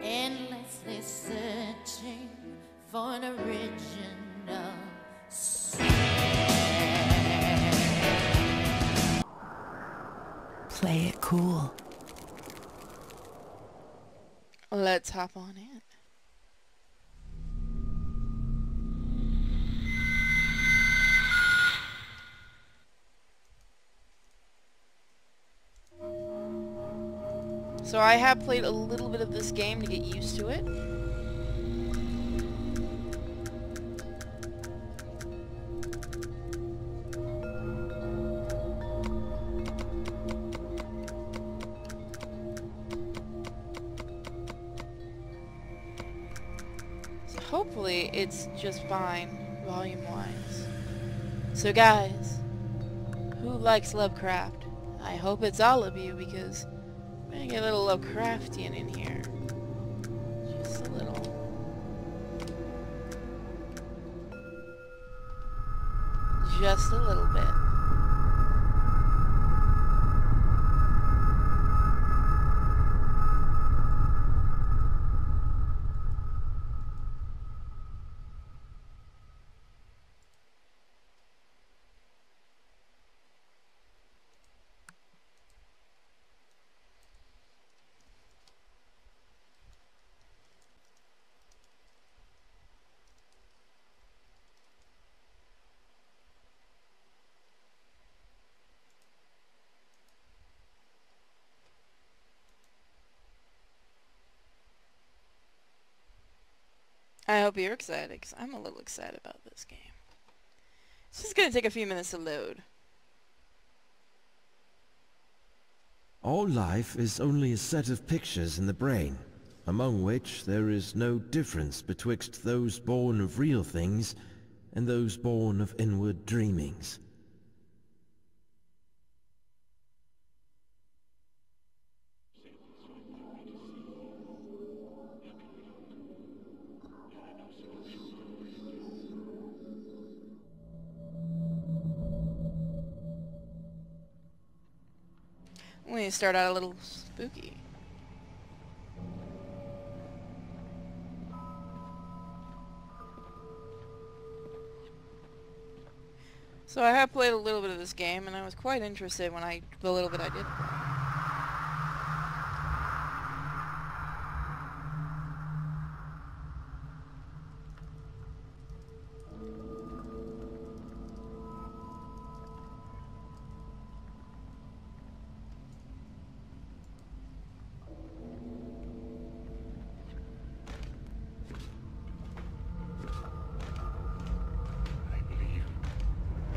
endlessly searching for an original sound. Play it cool. Let's hop on in. So I have played a little bit of this game to get used to it. So hopefully it's just fine, volume-wise. So guys, who likes Lovecraft? I hope it's all of you, because we're gonna get a little Lovecraftian in here. Just a little. Just a little bit. I hope you're excited, because I'm a little excited about this game. It's just going to take a few minutes to load. All life is only a set of pictures in the brain, among which there is no difference betwixt those born of real things and those born of inward dreamings. We start out a little spooky. So I have played a little bit of this game, and I was quite interested when the little bit I did play.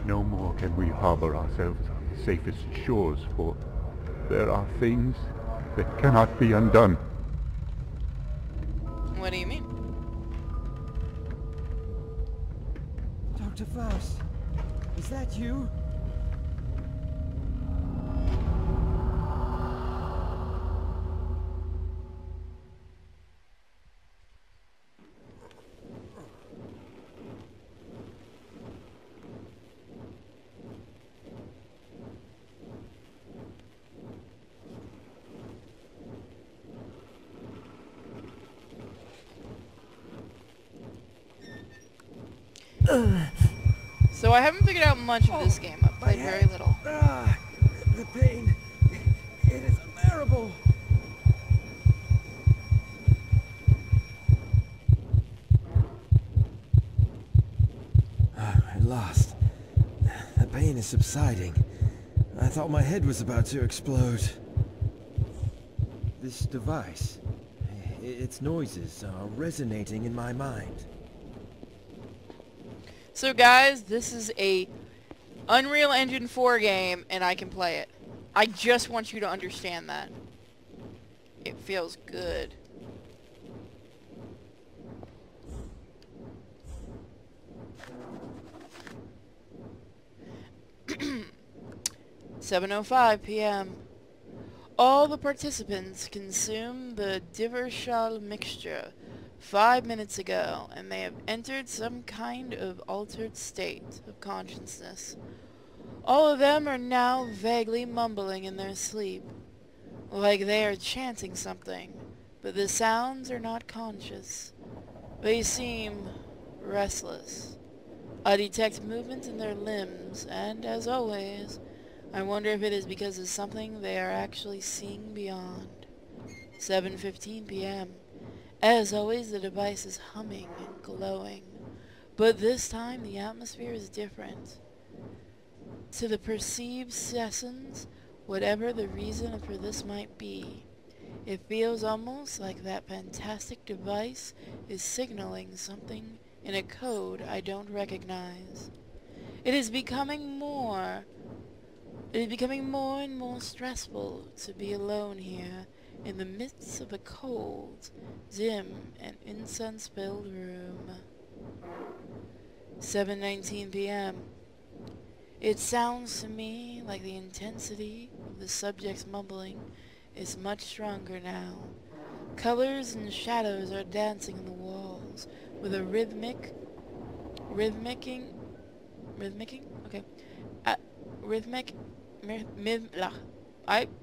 No more can we harbor ourselves on the safest shores, for there are things that cannot be undone. What do you mean? Dr. Faust, is that you? So I haven't figured out much of this game. I've played very little. The pain. It is unbearable. At last. The pain is subsiding. I thought my head was about to explode. This device, its noises are resonating in my mind. So guys, this is a Unreal Engine 4 game, and I can play it. I just want you to understand that. It feels good. (7:05 p.m.) All the participants consumed the Divershal mixture 5 minutes ago, and they have entered some kind of altered state of consciousness. All of them are now vaguely mumbling in their sleep, like they are chanting something, but the sounds are not conscious. They seem restless. I detect movement in their limbs, and as always, I wonder if it is because of something they are actually seeing beyond. 7:15 p.m. As always, the device is humming and glowing, but this time the atmosphere is different. To the perceived sessions, whatever the reason for this might be, it feels almost like that fantastic device is signaling something in a code I don't recognize. It is becoming more and more stressful to be alone here in the midst of a cold, dim, and incense-filled room. 7:19 p.m. It sounds to me like the intensity of the subject's mumbling is much stronger now. Colors and shadows are dancing on the walls with a rhythmic, okay, rhythmic,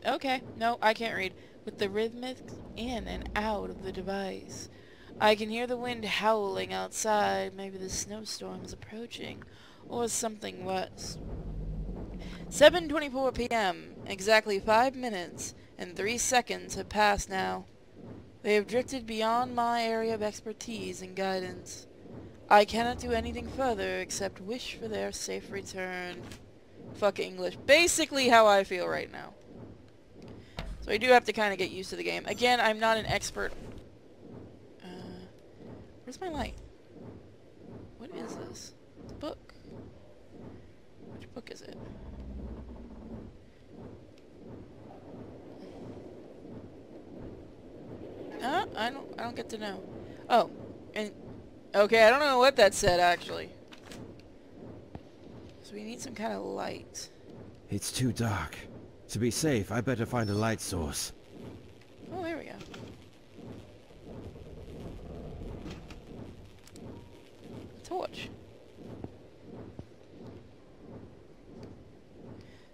okay, no, I can't read, with the rhythmic in and out of the device. I can hear the wind howling outside. Maybe the snowstorm is approaching, or something worse. 7:24 p.m. Exactly 5 minutes and 3 seconds have passed now. They have drifted beyond my area of expertise and guidance. I cannot do anything further except wish for their safe return. Fuck English. Basically how I feel right now. So I do have to kind of get used to the game. Again, I'm not an expert. Where's my light? What is this? It's a book. Which book is it? I don't get to know. Oh, and okay, I don't know what that said actually. So we need some kind of light. It's too dark. To be safe, I better find a light source. Oh, there we go. A torch.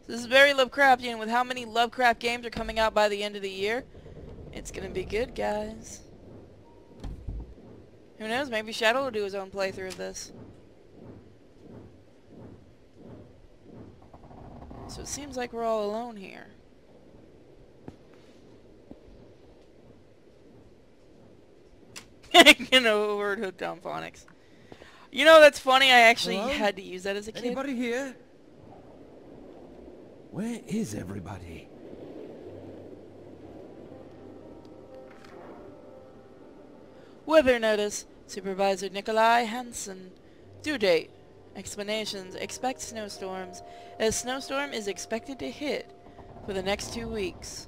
This is very Lovecraftian. With how many Lovecraft games are coming out by the end of the year, it's gonna be good, guys. Who knows? Maybe Shadow will do his own playthrough of this. So it seems like we're all alone here. You know, word hooked on phonics. You know, that's funny. I actually Hello? had to use that as a kid. Anybody here? Where is everybody? Weather notice. Supervisor Nikolai Hansen. Due date. Explanations. Expect snowstorms. A snowstorm is expected to hit for the next 2 weeks.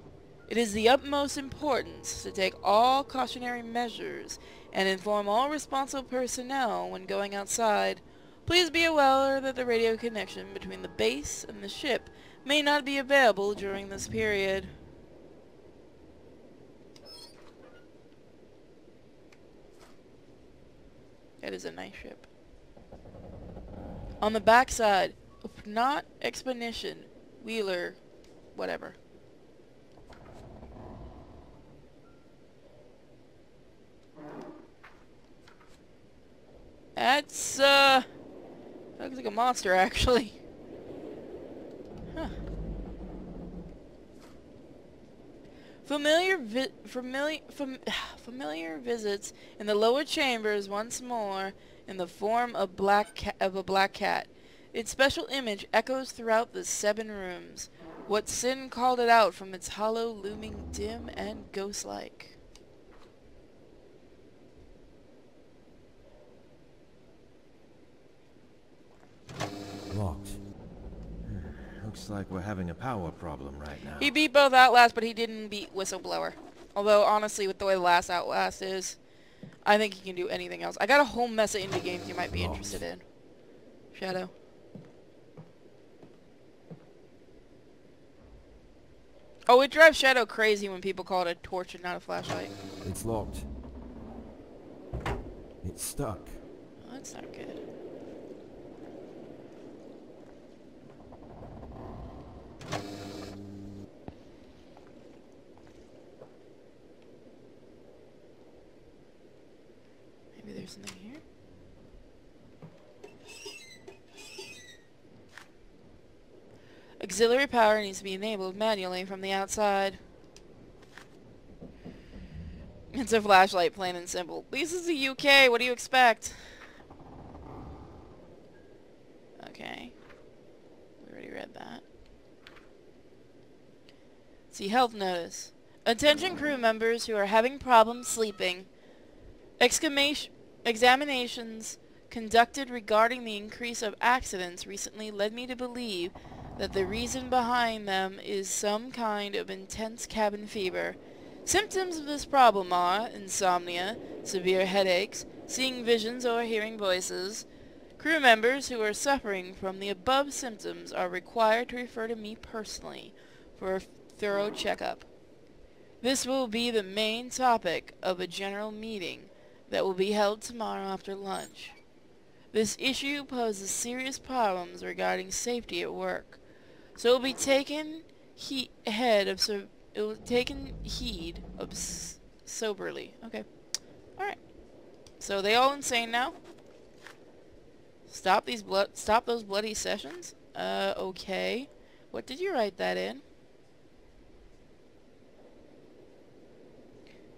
It is the utmost importance to take all cautionary measures and inform all responsible personnel when going outside. Please be aware that the radio connection between the base and the ship may not be available during this period. That is a nice ship. On the backside, not expedition, Wheeler, whatever. That's, looks like a monster, actually. Huh. Familiar visits in the lower chambers once more in the form of a black cat. Its special image echoes throughout the 7 rooms. What sin called it out from its hollow, looming dim and ghost-like? Locked. Looks like we're having a power problem right now. He beat both Outlast, but he didn't beat Whistleblower. Although, honestly, with the way the last Outlast is, I think he can do anything else. I got a whole mess of indie games you might be interested in. Shadow. Oh, it drives Shadow crazy when people call it a torch and not a flashlight. It's locked. It's stuck. Oh, that's not good. Maybe there's something here. Auxiliary power needs to be enabled manually from the outside. It's a flashlight, plain and simple. This is the UK, what do you expect? Okay. We already read that. See, health notice. Attention crew members who are having problems sleeping. Examinations conducted regarding the increase of accidents recently led me to believe that the reason behind them is some kind of intense cabin fever. Symptoms of this problem are insomnia, severe headaches, seeing visions or hearing voices. Crew members who are suffering from the above symptoms are required to refer to me personally for a thorough checkup. This will be the main topic of a general meeting that will be held tomorrow after lunch. This issue poses serious problems regarding safety at work, so it will be taken heed of soberly. Okay. Alright. So they all insane now? Stop those bloody sessions? Okay. What did you write that in?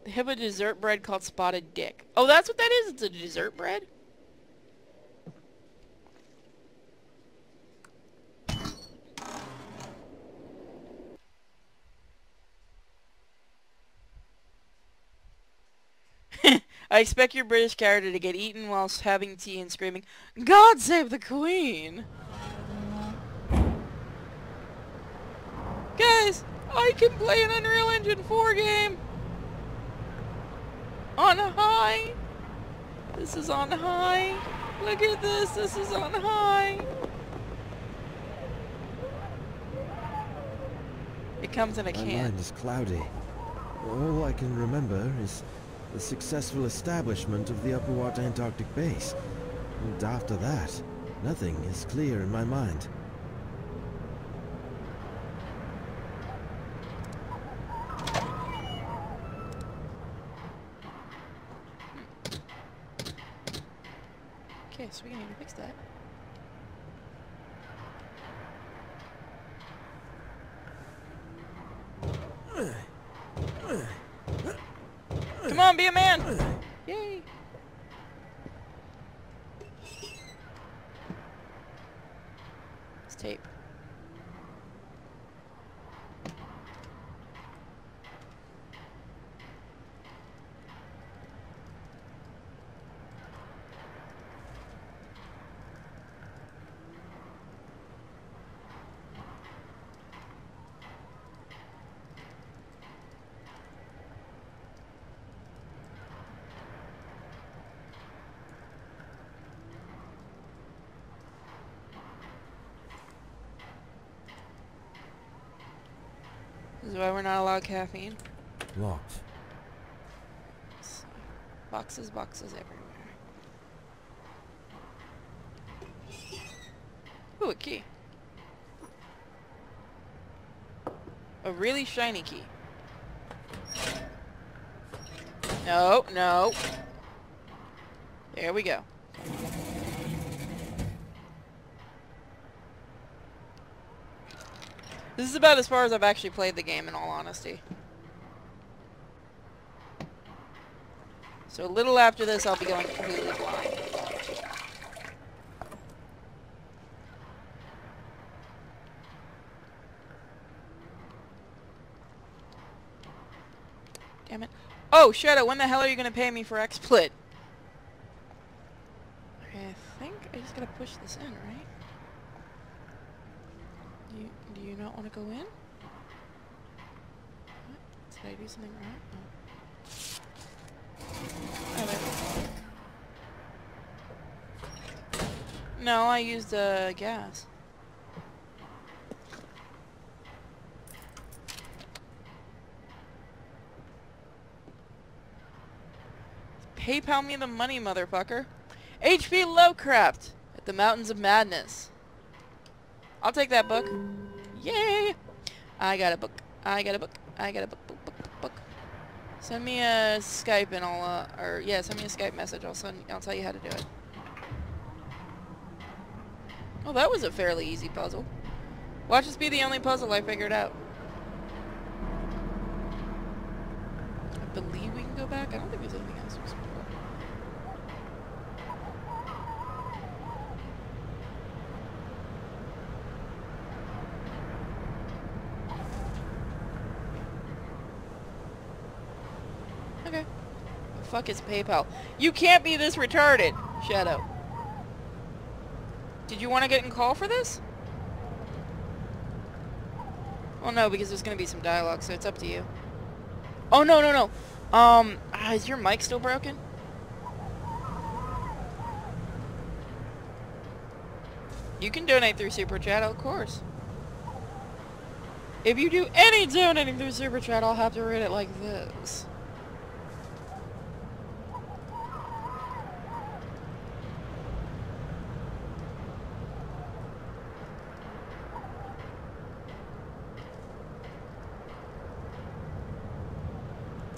They have a dessert bread called Spotted Dick. Oh, that's what that is? It's a dessert bread? I expect your British character to get eaten whilst having tea and screaming, "God save the Queen!" Guys, I can play an Unreal Engine 4 game! On high! This is on high! Look at this, this is on high! It comes in a can. My mind is cloudy. All I can remember is the successful establishment of the Upper Antarctic base. And after that, nothing is clear in my mind. Okay, so we need to fix that. Come on, be a man! Yay! It's tape. This is why we're not allowed caffeine. Locked. Boxes, boxes everywhere. Ooh, a key. A really shiny key. No, no. There we go. This is about as far as I've actually played the game, in all honesty. So a little after this, I'll be going completely blind. Damn it. Oh, Shadow, when the hell are you going to pay me for XSplit? Okay, I think I just gotta push this in, right? Do you not want to go in? What? Did I do something wrong? Oh. No, I used gas. PayPal me the money, motherfucker. HP Lovecraft at the Mountains of Madness. I'll take that book. Yay! I got a book. I got a book. I got a book. Book. Send me a Skype and I'll, or yeah, send me a Skype message. I'll tell you how to do it. Oh, that was a fairly easy puzzle. Watch this be the only puzzle I figured out. I believe we can go back. I don't think there's anything else to explore. Okay. The fuck is PayPal? You can't be this retarded, Shadow. Did you want to get in call for this? Oh no, because there's gonna be some dialogue, so it's up to you. Oh no, no, no. Is your mic still broken? You can donate through Super Chat, of course. If you do any donating through Super Chat, I'll have to read it like this.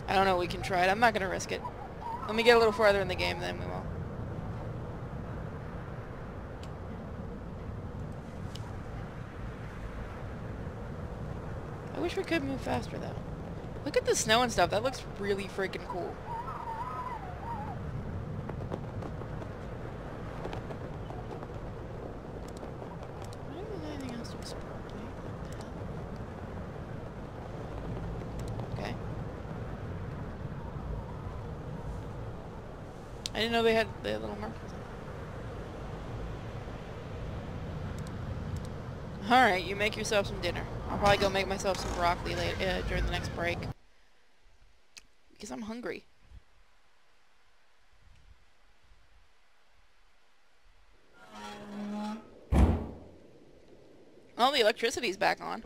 I don't know, we can try it. I'm not going to risk it. Let me get a little farther in the game, then we will. I wish we could move faster, though. Look at the snow and stuff. That looks really freaking cool. I don't think there's anything else to explore. Okay. I didn't know they had little markers. Alright, you make yourself some dinner. I'll probably go make myself some broccoli during the next break. Because I'm hungry. Oh, the electricity's back on.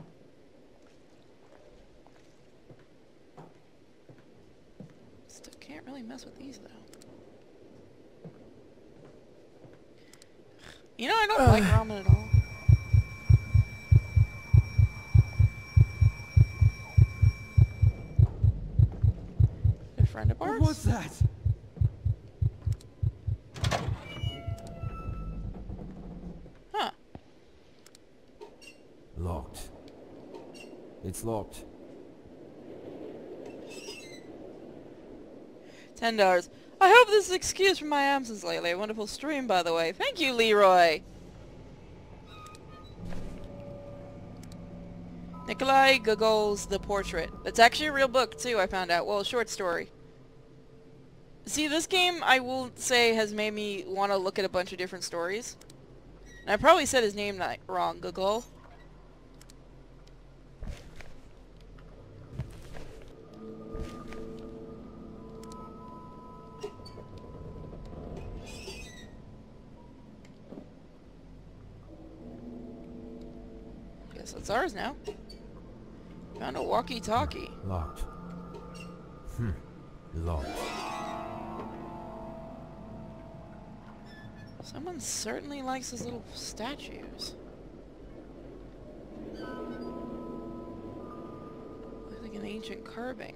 Still can't really mess with these, though. You know, I don't like ramen at all. A friend of ours? What was that? Huh. Locked. It's locked. $10. I hope this is an excuse for my absence lately. A wonderful stream, by the way. Thank you, Leroy. Nikolai Gogol's The Portrait. That's actually a real book, too, I found out. Well, a short story. See, this game, I will say, has made me want to look at a bunch of different stories. And I probably said his name wrong. Gogol. Guess it's ours now. Found a walkie-talkie. Locked. Locked. Someone certainly likes his little statues. Looks like an ancient carving.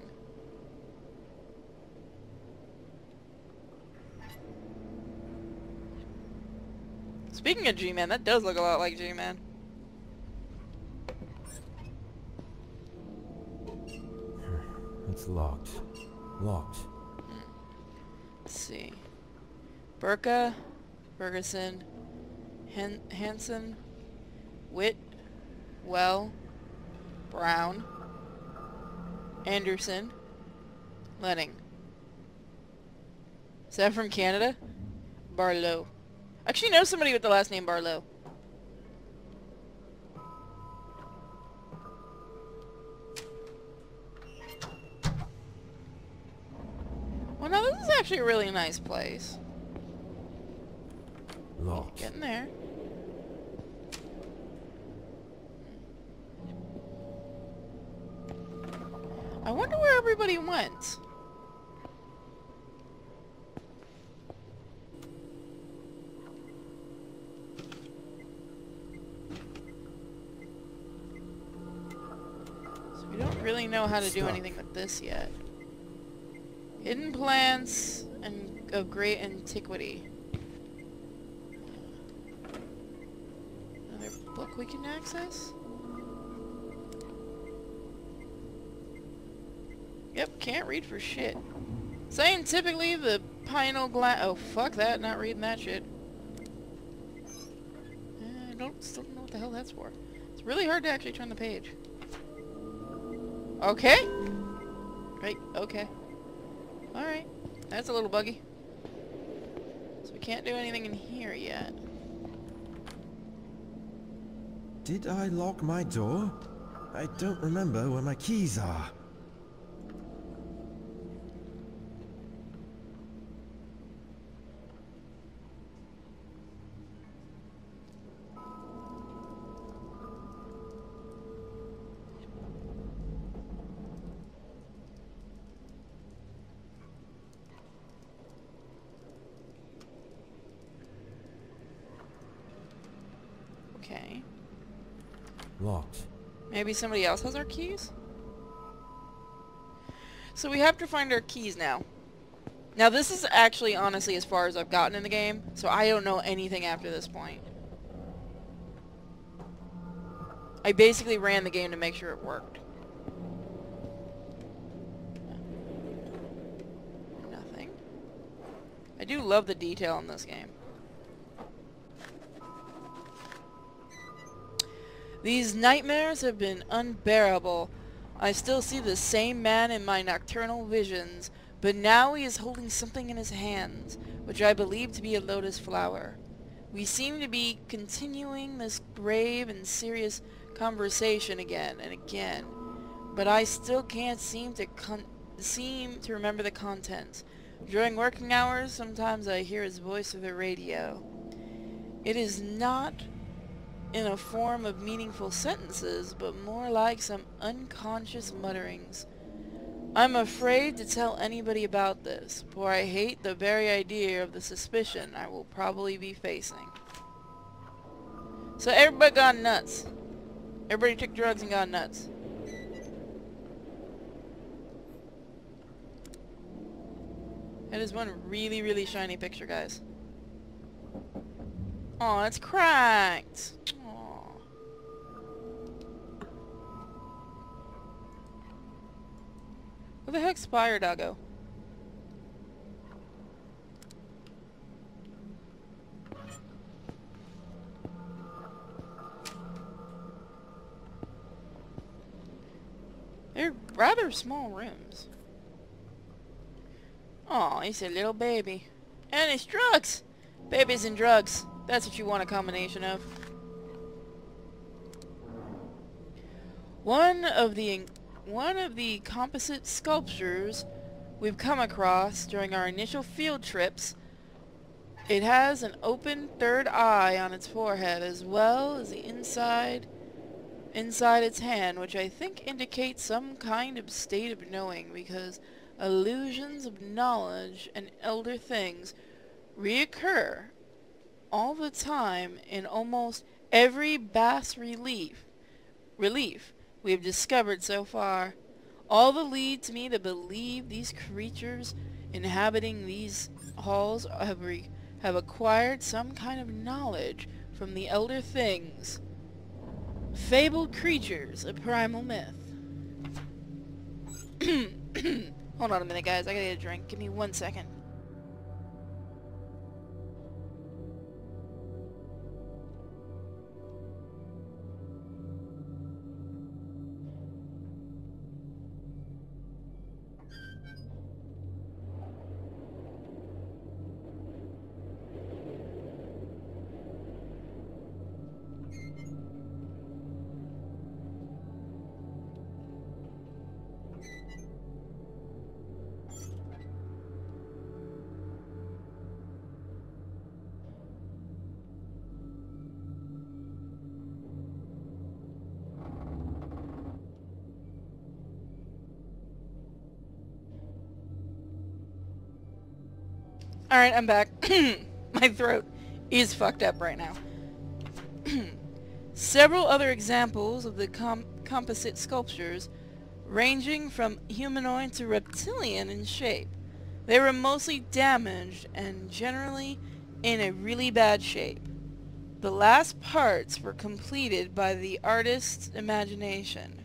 Speaking of G-Man, that does look a lot like G-Man. It's locked. Locked. Let's see. Burka, Ferguson, Hansen, Witt, Well, Brown, Anderson, Lenning. Is that from Canada? Barlow. I actually know somebody with the last name Barlow. Well, no, this is actually a really nice place. Locked. Getting there. I wonder where everybody went. So we don't really know how to do anything with this yet. Hidden plants and of great antiquity. Another book we can access? Yep, can't read for shit. Scientifically, the pineal gland... Oh, fuck that, not reading that shit. Still don't know what the hell that's for. It's really hard to actually turn the page. Okay. Right, okay. Alright. That's a little buggy. So we can't do anything in here yet. Did I lock my door? I don't remember where my keys are. Okay. Locked. Maybe somebody else has our keys? So we have to find our keys now. Now this is actually honestly as far as I've gotten in the game, so I don't know anything after this point. I basically ran the game to make sure it worked. Nothing. I do love the detail in this game. These nightmares have been unbearable. I still see the same man in my nocturnal visions, but now he is holding something in his hands, which I believe to be a lotus flower. We seem to be continuing this grave and serious conversation again and again, but I still can't seem to remember the contents. During working hours, sometimes I hear his voice through the radio. It is not in a form of meaningful sentences, but more like some unconscious mutterings. I'm afraid to tell anybody about this, for I hate the very idea of the suspicion I will probably be facing. So everybody gone nuts. Everybody took drugs and got nuts. That is one really, really shiny picture, guys. Aw, it's cracked. Aw. Where the heck's Spire Doggo? They're rather small rooms. Aw, he's a little baby. And it's drugs! Babies and drugs. That's what you want a combination of. One of the composite sculptures we've come across during our initial field trips, it has an open third eye on its forehead as well as the inside its hand, which I think indicates some kind of state of knowing, because illusions of knowledge and elder things reoccur all the time in almost every bas relief we have discovered so far. All that leads me to believe these creatures inhabiting these halls have acquired some kind of knowledge from the elder things. Fabled creatures, a primal myth. Hold on a minute, guys. I gotta get a drink. Give me 1 second. Alright, I'm back. My throat is fucked up right now. Several other examples of the composite sculptures, ranging from humanoid to reptilian in shape, They were mostly damaged and generally in a really bad shape. The last parts were completed by the artist's imagination.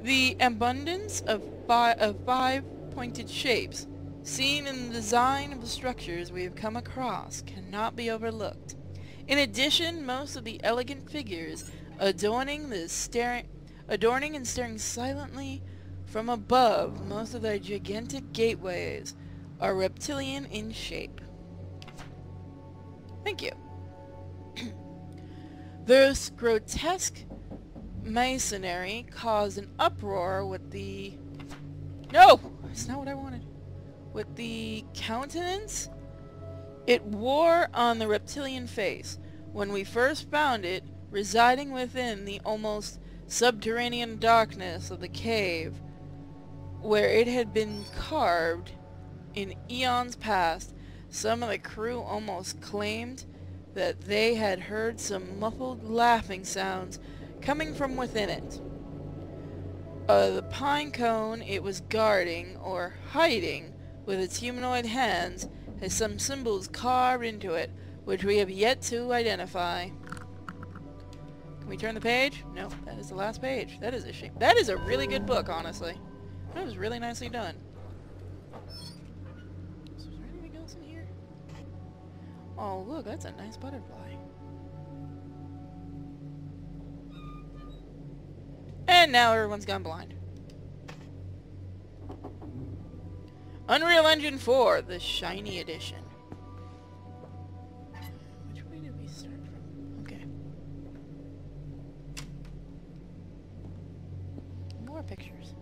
The abundance of five-pointed shapes seen in the design of the structures we have come across cannot be overlooked. In addition, most of the elegant figures adorning and staring silently from above most of the gigantic gateways are reptilian in shape. Thank you. This grotesque masonry caused an uproar with the... No! That's not what I wanted. With the countenance it wore on the reptilian face when we first found it residing within the almost subterranean darkness of the cave where it had been carved in eons past. Some of the crew almost claimed that they had heard some muffled laughing sounds coming from within it. The pine cone it was guarding or hiding with its humanoid hands has some symbols carved into it which we have yet to identify. Can we turn the page? No, that is the last page. That is a shame. That is a really good book, honestly. That was really nicely done. So is there anything else in here? Oh, look, that's a nice butterfly. And now everyone's gone blind. Unreal Engine 4, the Shiny Edition. Which way did we start from? Okay. More pictures.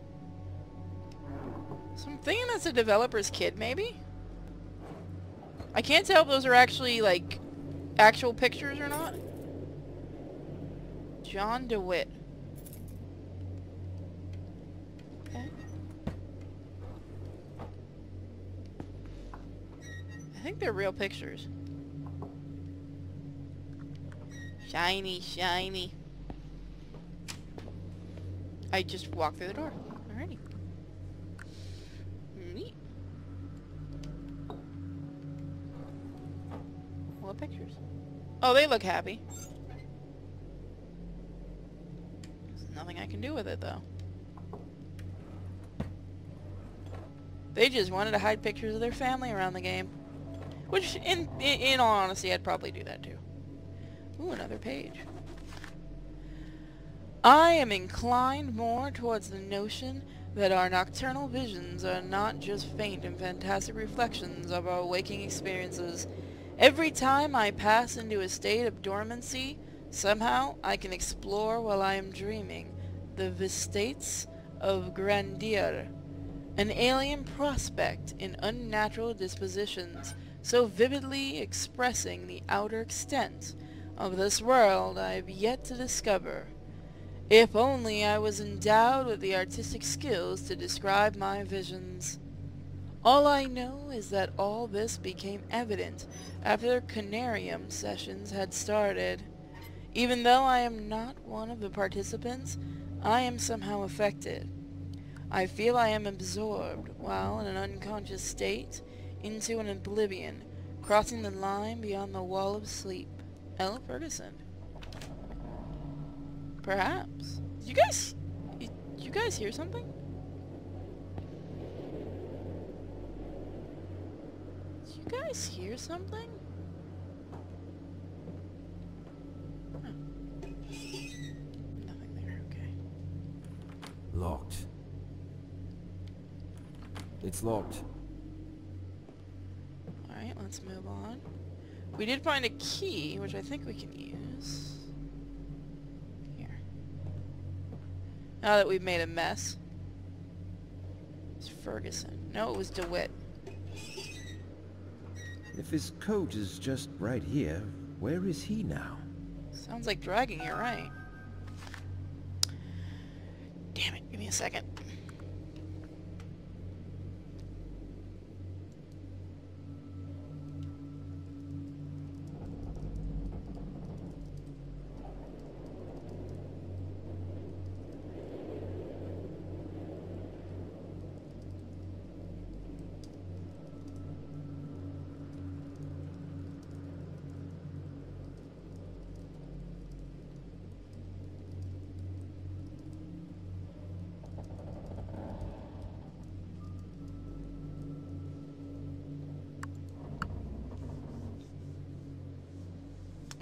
So I'm thinking that's a developer's kid, maybe? I can't tell if those are actually, like, actual pictures or not. John DeWitt. Okay. I think they're real pictures. Shiny, shiny. I just walked through the door. Alrighty. Neat. What pictures? Oh, they look happy. There's nothing I can do with it, though. They just wanted to hide pictures of their family around the game. Which, in all honesty, I'd probably do that too. Ooh, another page. I am inclined more towards the notion that our nocturnal visions are not just faint and fantastic reflections of our waking experiences. Every time I pass into a state of dormancy, somehow I can explore while I am dreaming the vistas of grandeur, an alien prospect in unnatural dispositions, so vividly expressing the outer extent of this world I have yet to discover. If only I was endowed with the artistic skills to describe my visions. All I know is that all this became evident after Conarium sessions had started. Even though I am not one of the participants, I am somehow affected. I feel I am absorbed, while in an unconscious state, into an oblivion, crossing the line beyond the wall of sleep. L. Ferguson. Perhaps. Did you guys hear something? Did you guys hear something? Huh. Nothing there, okay. Locked. It's locked. Alright, let's move on. We did find a key, which I think we can use. Here. Now that we've made a mess. It's Ferguson. No, it was DeWitt. If his coat is just right here, where is he now? Sounds like dragging, you're right. Damn it, give me a second.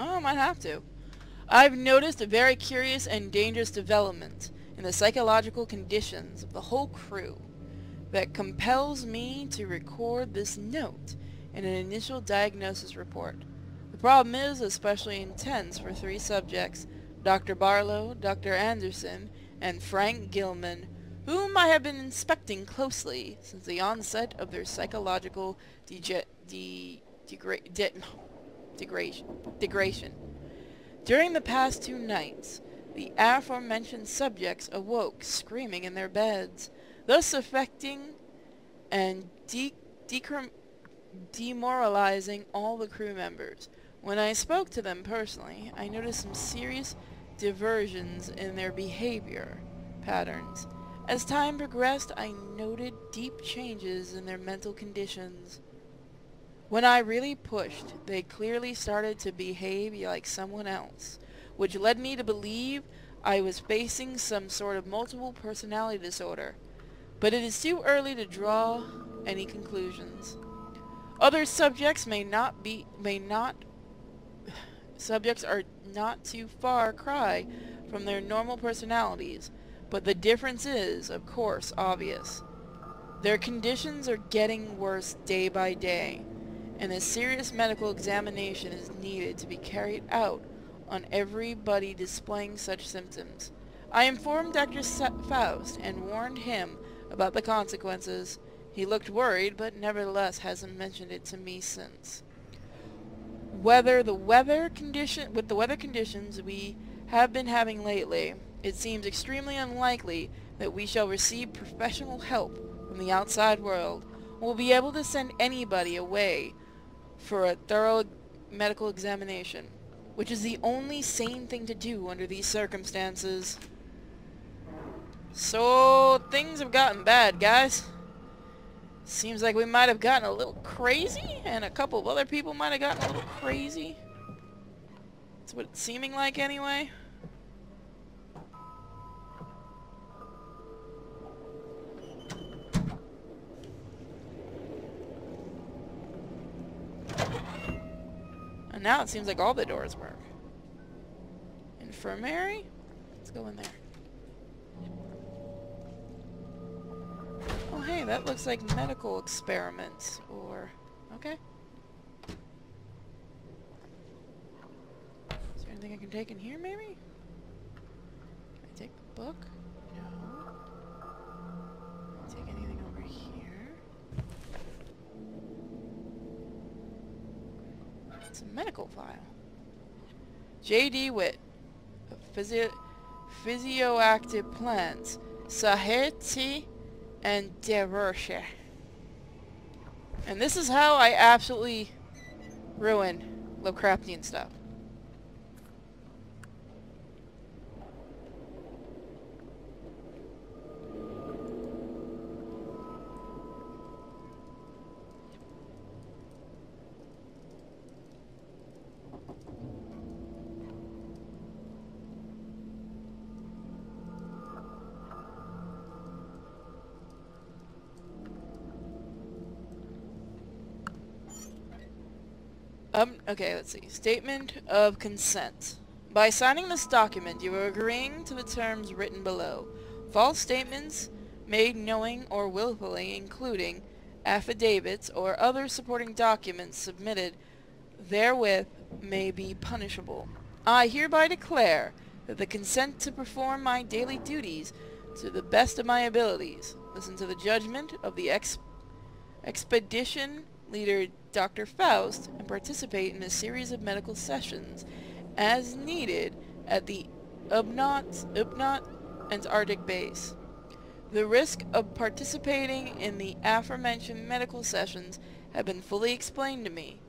Oh, I might have to. I've noticed a very curious and dangerous development in the psychological conditions of the whole crew that compels me to record this note in an initial diagnosis report. The problem is especially intense for 3 subjects, Dr. Barlow, Dr. Anderson, and Frank Gilman, whom I have been inspecting closely since the onset of their psychological degradation. During the past 2 nights, the aforementioned subjects awoke screaming in their beds, thus affecting and demoralizing all the crew members. When I spoke to them personally, I noticed some serious diversions in their behavior patterns. As time progressed, I noted deep changes in their mental conditions. When I really pushed, they clearly started to behave like someone else, which led me to believe I was facing some sort of multiple personality disorder. But it is too early to draw any conclusions. Other subjects subjects are not too far cry from their normal personalities, but the difference is, of course, obvious. Their conditions are getting worse day by day, and a serious medical examination is needed to be carried out on everybody displaying such symptoms. I informed Dr. Faust and warned him about the consequences. He looked worried, but nevertheless hasn't mentioned it to me since. With the weather conditions we have been having lately, it seems extremely unlikely that we shall receive professional help from the outside world, or will be able to send anybody away for a thorough medical examination, which is the only sane thing to do under these circumstances. So, things have gotten bad, guys. Seems like we might have gotten a little crazy, and a couple of other people might have gotten a little crazy. That's what it's seeming like anyway. And now it seems like all the doors work. Infirmary? Let's go in there. Oh hey, that looks like medical experiments, or... okay. Is there anything I can take in here, maybe? Can I take the book? No. Can I take anything over here? It's a medical file. J.D. Witt. Physioactive plants. Saheti and Devershe. And this is how I absolutely ruin Lovecraftian stuff. Okay, let's see. Statement of consent. By signing this document, you are agreeing to the terms written below. False statements made knowing or willfully, including affidavits or other supporting documents submitted therewith, may be punishable. I hereby declare that the consent to perform my daily duties to the best of my abilities, listen to the judgment of the expedition leader Dr. Faust, and participate in a series of medical sessions as needed at the Upnot Antarctic base. The risk of participating in the aforementioned medical sessions have been fully explained to me.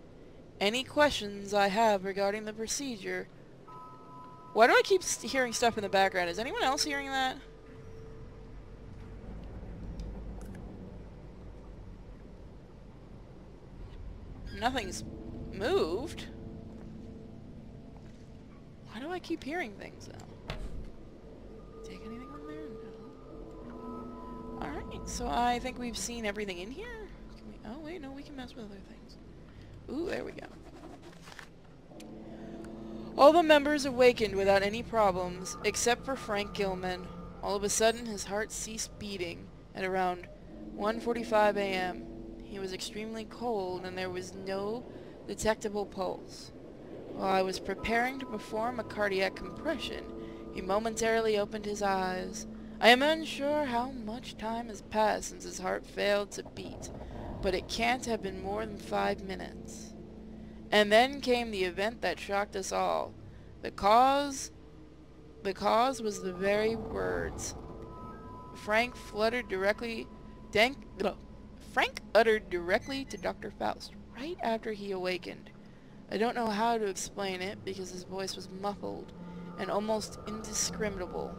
Any questions I have regarding the procedure... Why do I keep hearing stuff in the background? Is anyone else hearing that? Nothing's moved. Why do I keep hearing things now? Take anything from there? No. Alright, so I think we've seen everything in here. Can we, oh wait, no, we can mess with other things. Ooh, there we go. All the members awakened without any problems, except for Frank Gilman. All of a sudden, his heart ceased beating at around 1:45 a.m. He was extremely cold, and there was no detectable pulse. While I was preparing to perform a cardiac compression, he momentarily opened his eyes. I am unsure how much time has passed since his heart failed to beat, but it can't have been more than 5 minutes. And then came the event that shocked us all. The cause was the very words. Frank uttered directly to Dr. Faust right after he awakened. I don't know how to explain it because his voice was muffled and almost indescribable.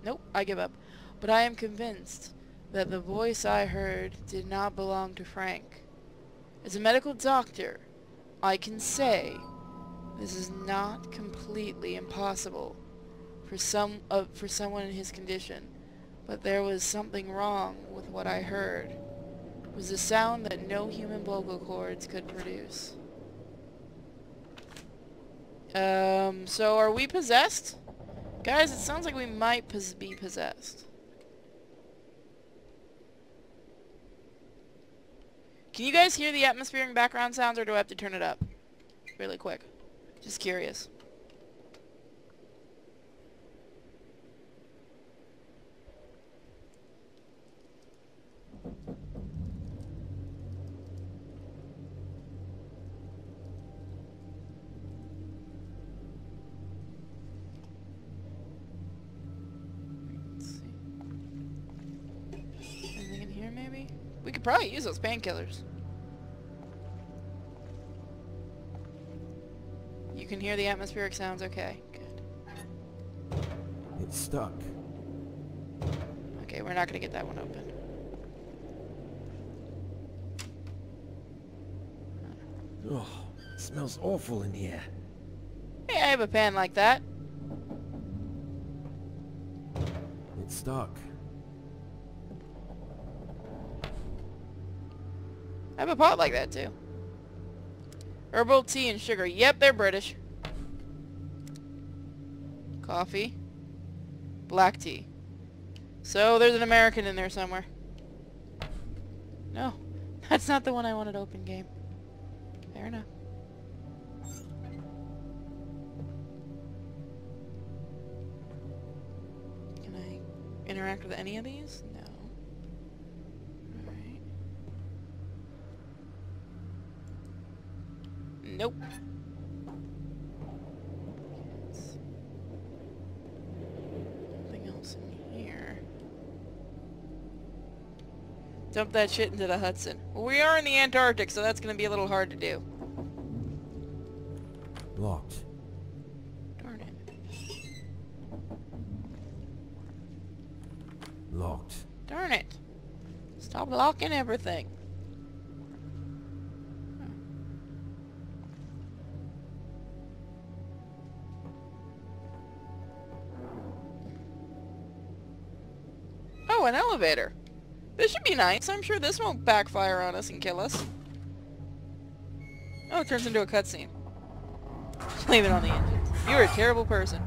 Nope, I give up. But I am convinced that the voice I heard did not belong to Frank. As a medical doctor, I can say this is not completely impossible for someone in his condition, but there was something wrong with what I heard. It was a sound that no human vocal cords could produce. So are we possessed? Guys, it sounds like we might be possessed. Can you guys hear the atmospheric background sounds, or do I have to turn it up? Really quick. Just curious. Let's see. Anything in here, maybe? We could probably use those painkillers. You can hear the atmospheric sounds, okay. Good. It's stuck. Okay, we're not gonna get that one open. Oh, it smells awful in here. Hey, I have a pan like that. It's stuck. I have a pot like that too. Herbal tea and sugar. Yep, they're British. Coffee. Black tea. So there's an American in there somewhere. No, that's not the one I wanted to open, game. Fair enough. Can I interact with any of these? No. Alright. Nope. Nothing else in here. Dump that shit into the Hudson. Well, we are in the Antarctic, so that's going to be a little hard to do. Locked. Darn it. Locked. Darn it. Stop locking everything. Oh, an elevator. This should be nice. I'm sure this won't backfire on us and kill us. Oh, it turns into a cutscene. Just leave it on the engines. You're a terrible person.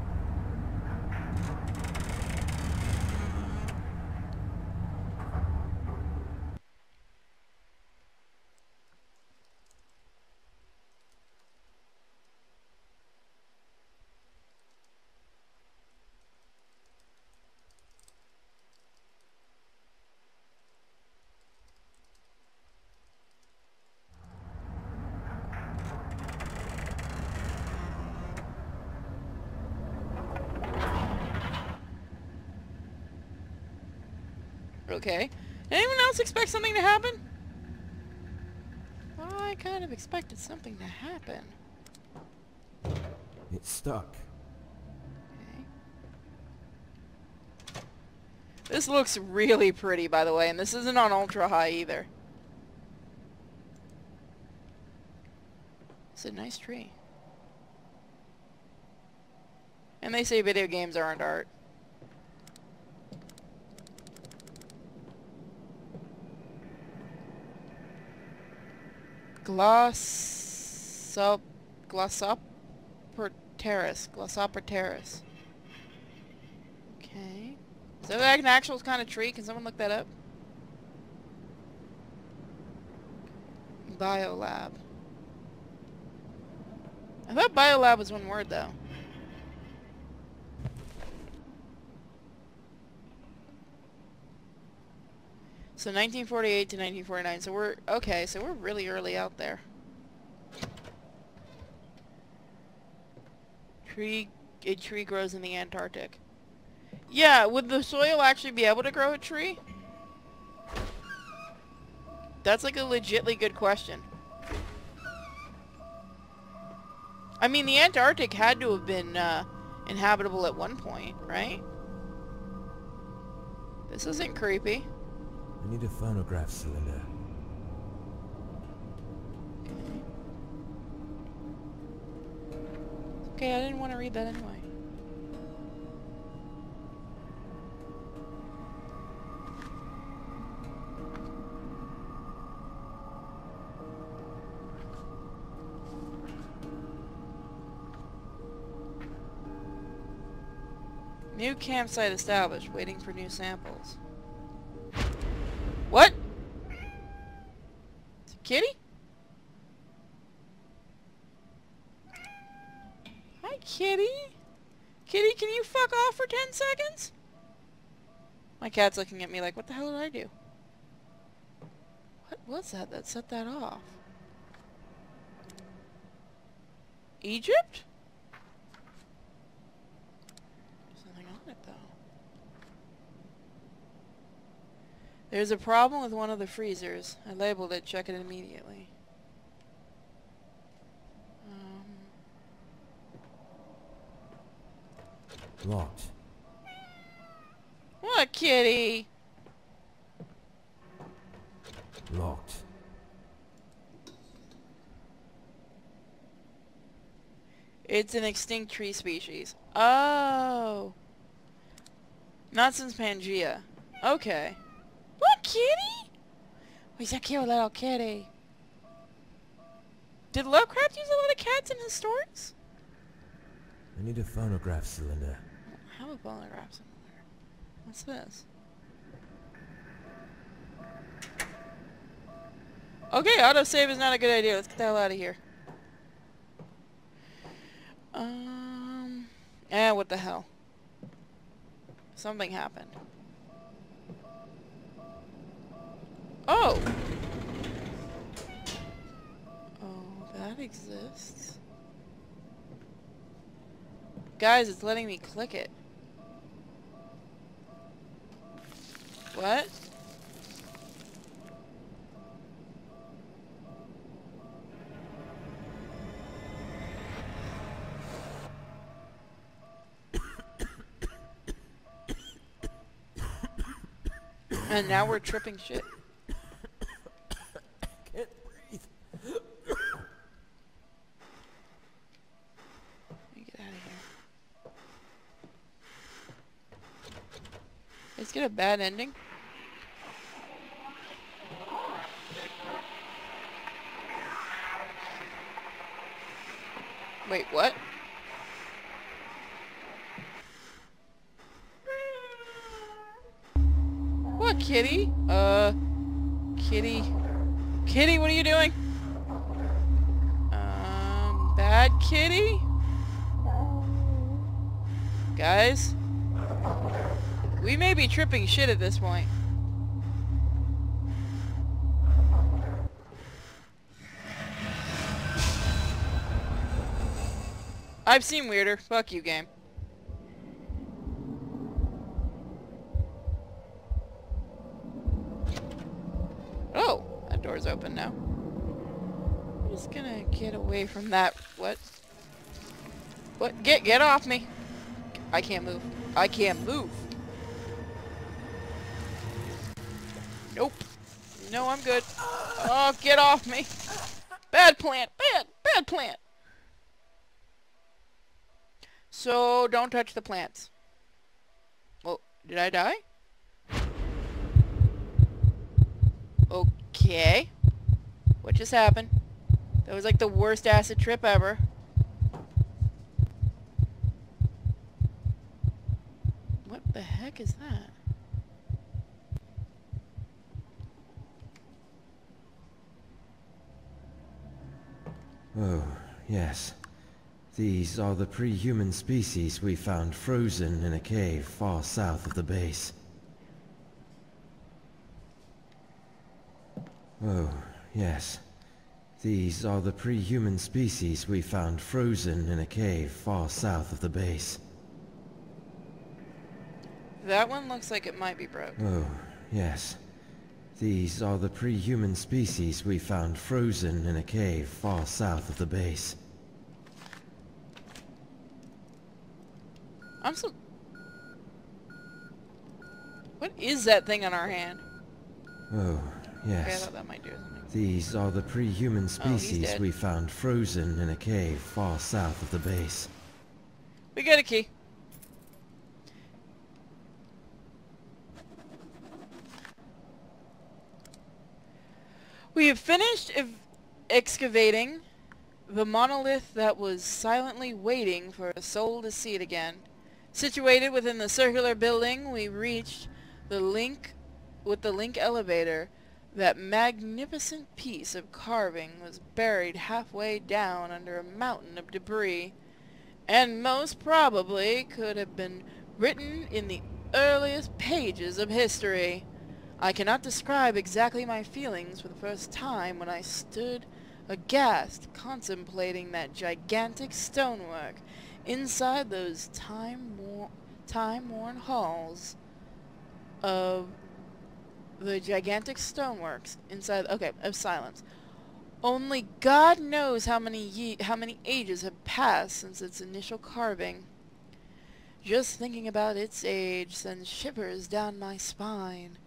Okay. Anyone else expect something to happen? I kind of expected something to happen. It's stuck. Okay. This looks really pretty, by the way, and this isn't on ultra high either. It's a nice tree. And they say video games aren't art. Glossop. Glossoperteris. Okay. Is that like an actual kind of tree? Can someone look that up? Biolab. I thought biolab was one word, though. So 1948 to 1949. So we're... Okay, so we're really early out there. A tree grows in the Antarctic. Yeah, would the soil actually be able to grow a tree? That's like a legitly good question. I mean, the Antarctic had to have been inhabitable at one point, right? This isn't creepy. I need a phonograph cylinder. Okay, I didn't want to read that anyway. New campsite established, waiting for new samples. What? Is it kitty? Hi, kitty. Kitty, can you fuck off for 10 seconds? My cat's looking at me like, what the hell did I do? What was that set that off? Egypt? There's nothing on it, though. There's a problem with one of the freezers. I labeled it. Check it immediately. Locked. What, kitty? Locked. It's an extinct tree species. Oh. Not since Pangea. Okay. What, kitty? He's a cute little kitty. Did Lovecraft use a lot of cats in his stories? I need a phonograph cylinder. I have a phonograph somewhere. What's this? Okay, autosave is not a good idea. Let's get the hell out of here. What the hell? Something happened. Oh! Oh, that exists. Guys, it's letting me click it. What? And now we're tripping shit. Can't breathe. Let me get out of here. Let's get a bad ending. Wait, what? What, kitty? Kitty. Kitty, what are you doing? Bad kitty? Guys? We may be tripping shit at this point. I've seen weirder. Fuck you, game. Oh, that door's open now. I'm just gonna get away from that. What? What? Get off me. I can't move. I can't move. Nope. No, I'm good. Oh, get off me. Bad plant. Bad plant. So, don't touch the plants. Oh, did I die? Okay. What just happened? That was like the worst acid trip ever. The heck is that? Oh, yes. These are the pre-human species we found frozen in a cave far south of the base. Oh, yes. These are the pre-human species we found frozen in a cave far south of the base. That one looks like it might be broke. Oh, yes. These are the pre-human species we found frozen in a cave far south of the base. I'm so... What is that thing on our hand? Oh, Okay, I yes. thought that might do something. These are the pre-human species dead. we found frozen in a cave far south of the base. We got a key. We have finished excavating the monolith that was silently waiting for a soul to see it again. Situated within the circular building, we reached the link elevator. That magnificent piece of carving was buried halfway down under a mountain of debris, and most probably could have been written in the earliest pages of history. I cannot describe exactly my feelings for the first time when I stood aghast contemplating that gigantic stonework inside those time-worn halls of the gigantic stoneworks inside of silence. Only God knows how many ages have passed since its initial carving. Just thinking about its age sends shivers down my spine.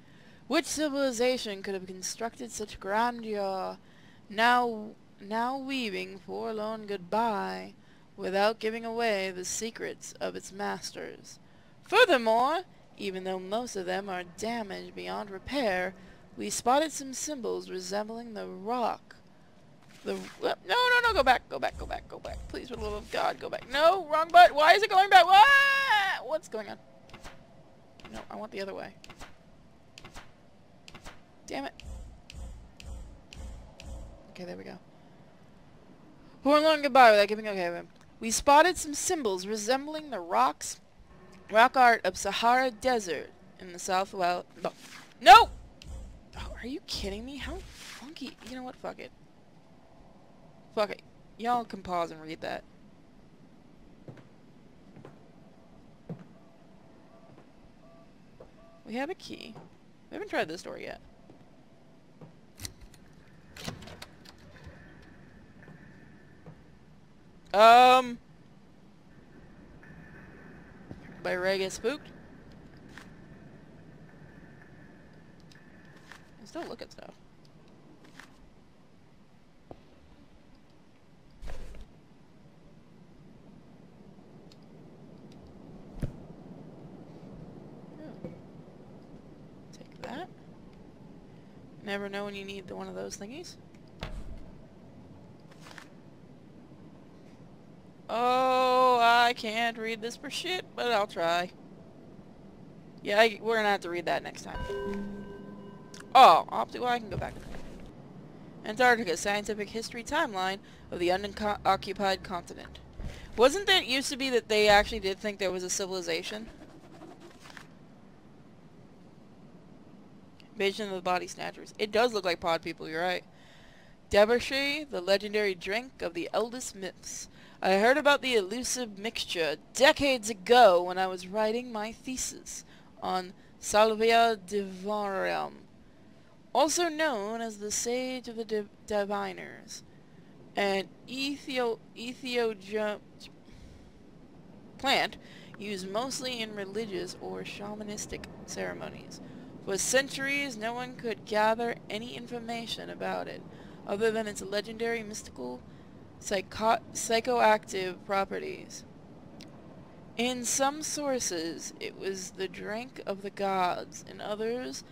Which civilization could have constructed such grandeur, now weaving forlorn goodbye, without giving away the secrets of its masters? Furthermore, even though most of them are damaged beyond repair, we spotted some symbols resembling the rock. No, go back. Please, for the love of God, go back. No, wrong button. Why is it going back? What's going on? No, I want the other way. Damn it. Okay, there we go. Forlorn goodbye without giving... Okay, we spotted some symbols resembling the rock art of Sahara Desert in the southwest... No! Oh, are you kidding me? How funky... You know what? Fuck it. Fuck it. Y'all can pause and read that. We have a key. We haven't tried this door yet. By Ray get spooked? I still look at stuff. Oh. Take that. Never know when you need one of those thingies. Oh, I can't read this for shit, but I'll try. Yeah, we're gonna have to read that next time. Oh, well, I can go back. Antarctica, scientific history timeline of the unoccupied continent. Wasn't that used to be that they actually did think there was a civilization? Invasion of the Body Snatchers. It does look like pod people, you're right. Debauchery, the legendary drink of the eldest myths. I heard about the elusive mixture decades ago when I was writing my thesis on Salvia divarium, also known as the Sage of the Diviners, an plant used mostly in religious or shamanistic ceremonies. For centuries, no one could gather any information about it, other than its legendary mystical psychoactive properties. In some sources, it was the drink of the gods. In others,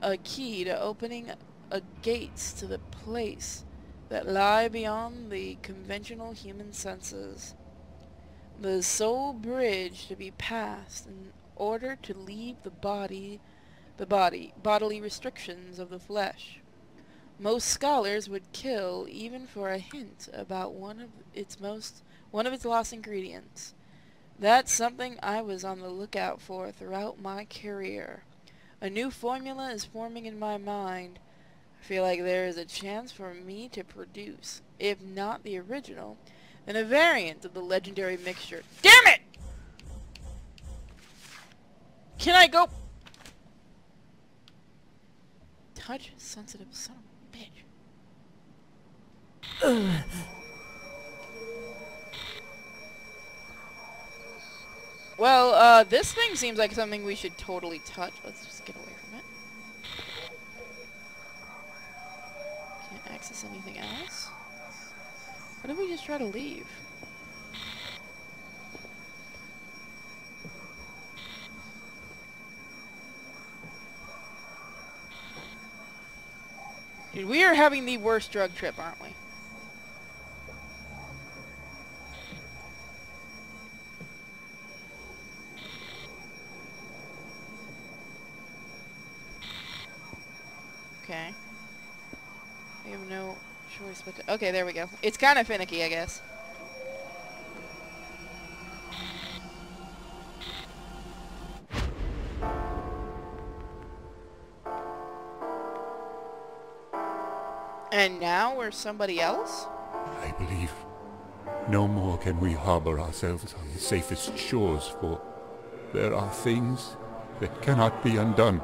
a key to opening gates to the place that lie beyond the conventional human senses. The sole bridge to be passed in order to leave the bodily restrictions of the flesh. Most scholars would kill even for a hint about one of its lost ingredients. That's something I was on the lookout for throughout my career. A new formula is forming in my mind. I feel like there is a chance for me to produce, if not the original, then a variant of the legendary mixture. Damn it! Can I go? Touch sensitive son of a bitch. Well, this thing seems like something we should totally touch. Let's just get away from it. Can't access anything else. What if we just try to leave? Dude, we are having the worst drug trip, aren't we? Okay. We have no choice but to... Okay, there we go. It's kind of finicky, I guess. And now we're somebody else? I believe no more can we harbor ourselves on the safest shores, for there are things that cannot be undone.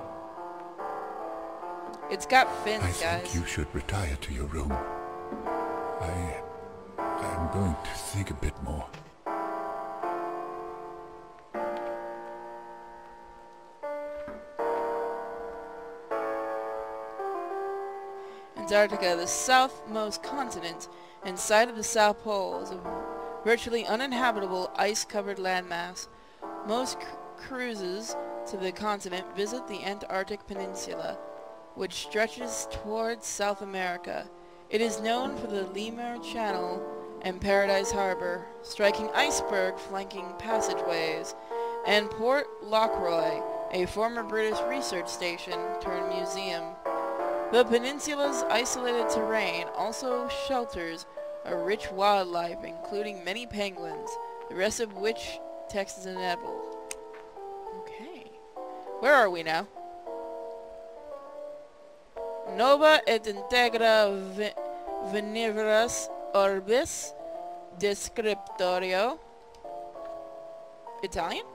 It's got fins, I guys. think you should retire to your room. I'm going to think a bit more. Antarctica, the southmost continent and site of the South Pole, is a virtually uninhabitable ice-covered landmass. Most cruises to the continent visit the Antarctic Peninsula, which stretches towards South America. It is known for the Lemur Channel and Paradise Harbor, striking iceberg flanking passageways, and Port Lockroy, a former British research station turned museum. The peninsula's isolated terrain also shelters a rich wildlife, including many penguins, the rest of which text is inedible. Okay. Where are we now? Nova et integra veniveras orbis descriptorio. Italian?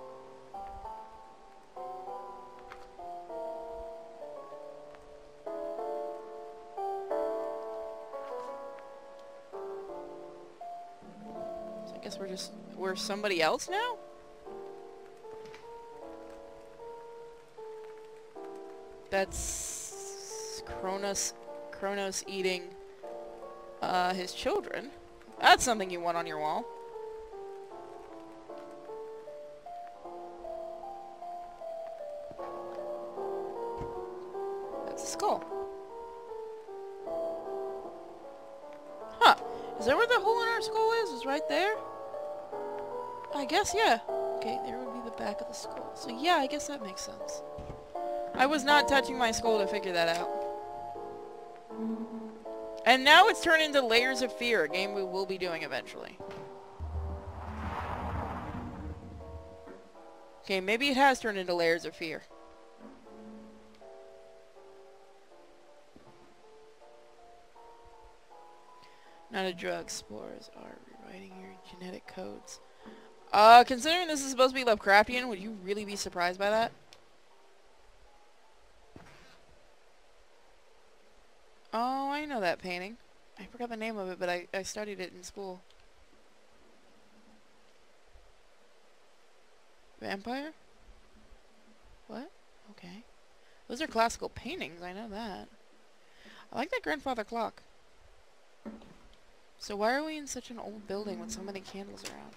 So I guess we're somebody else now? That's Kronos eating his children. That's something you want on your wall. That's a skull. Huh. Is that where the hole in our skull is? Is right there? I guess, yeah. Okay, there would be the back of the skull. So yeah, I guess that makes sense. I was not touching my skull to figure that out. And now it's turned into Layers of Fear, a game we will be doing eventually. Okay, maybe it has turned into Layers of Fear. Not a drug. Spores are rewriting your genetic codes. Considering this is supposed to be Lovecraftian, would you really be surprised by that? Oh, I know that painting. I forgot the name of it, but I studied it in school. Vampire? What? Okay. Those are classical paintings, I know that. I like that grandfather clock. So why are we in such an old building with so many candles around?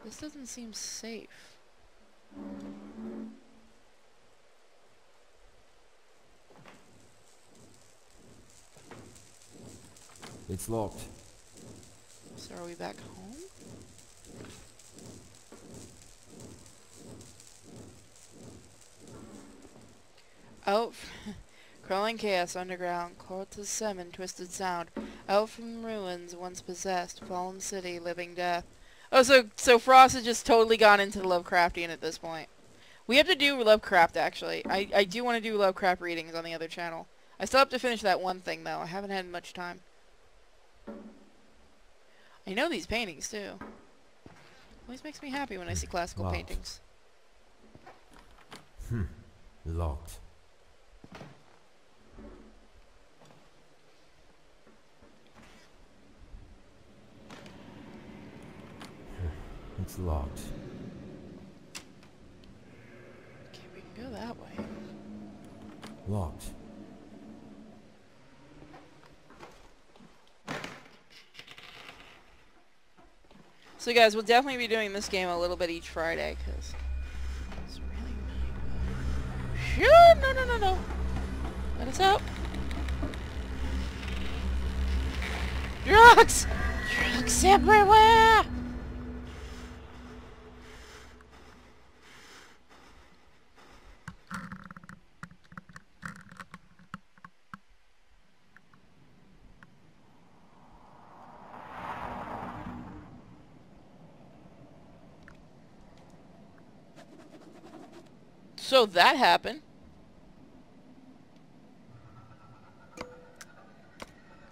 This doesn't seem safe. It's locked. So are we back home? Out, crawling chaos underground, corpses seven, twisted sound. Out from ruins, once possessed, fallen city, living death. Oh, so Frost has just totally gone into the Lovecraftian at this point. We have to do Lovecraft, actually. I do want to do Lovecraft readings on the other channel. I still have to finish that one thing, though. I haven't had much time. I know these paintings, too. Always makes me happy when I see classical Locked. paintings. Locked. It's locked. Okay, we can go that way. Locked. So guys, we'll definitely be doing this game a little bit each Friday, because it's really not good. No. Let us out. Drugs! Drugs everywhere! So that happened.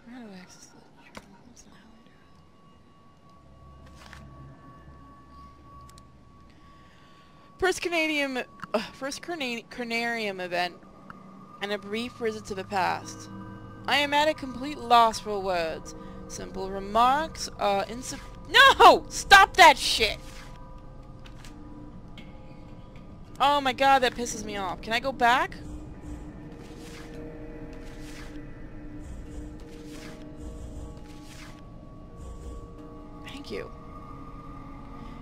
How do I access the journal? That's not how I do it. First Conarium event, and a brief visit to the past. I am at a complete loss for words. Simple remarks are No! Stop that shit! Oh my god, that pisses me off. Can I go back? Thank you.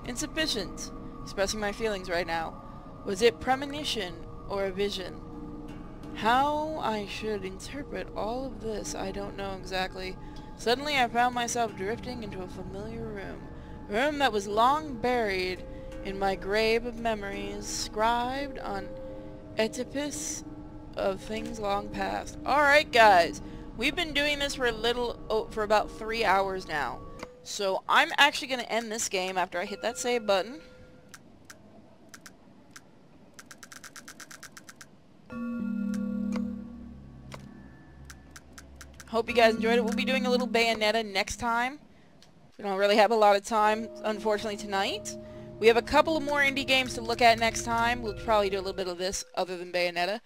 Insufficient. Expressing my feelings right now. Was it premonition or a vision? How I should interpret all of this, I don't know exactly. Suddenly I found myself drifting into a familiar room. A room that was long buried in my grave of memories, scribed on etipus of things long past. Alright guys, we've been doing this for for about 3 hours now. So I'm actually going to end this game after I hit that save button. Hope you guys enjoyed it. We'll be doing a little Bayonetta next time. We don't really have a lot of time, unfortunately, tonight. We have a couple of more indie games to look at next time. We'll probably do a little bit of this other than Bayonetta.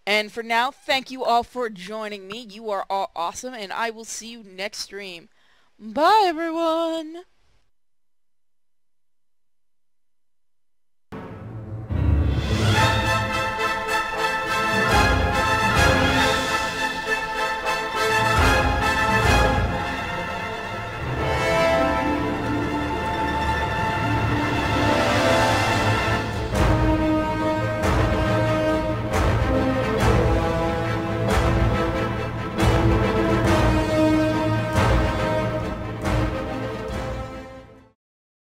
And for now, thank you all for joining me. You are all awesome, and I will see you next stream. Bye, everyone!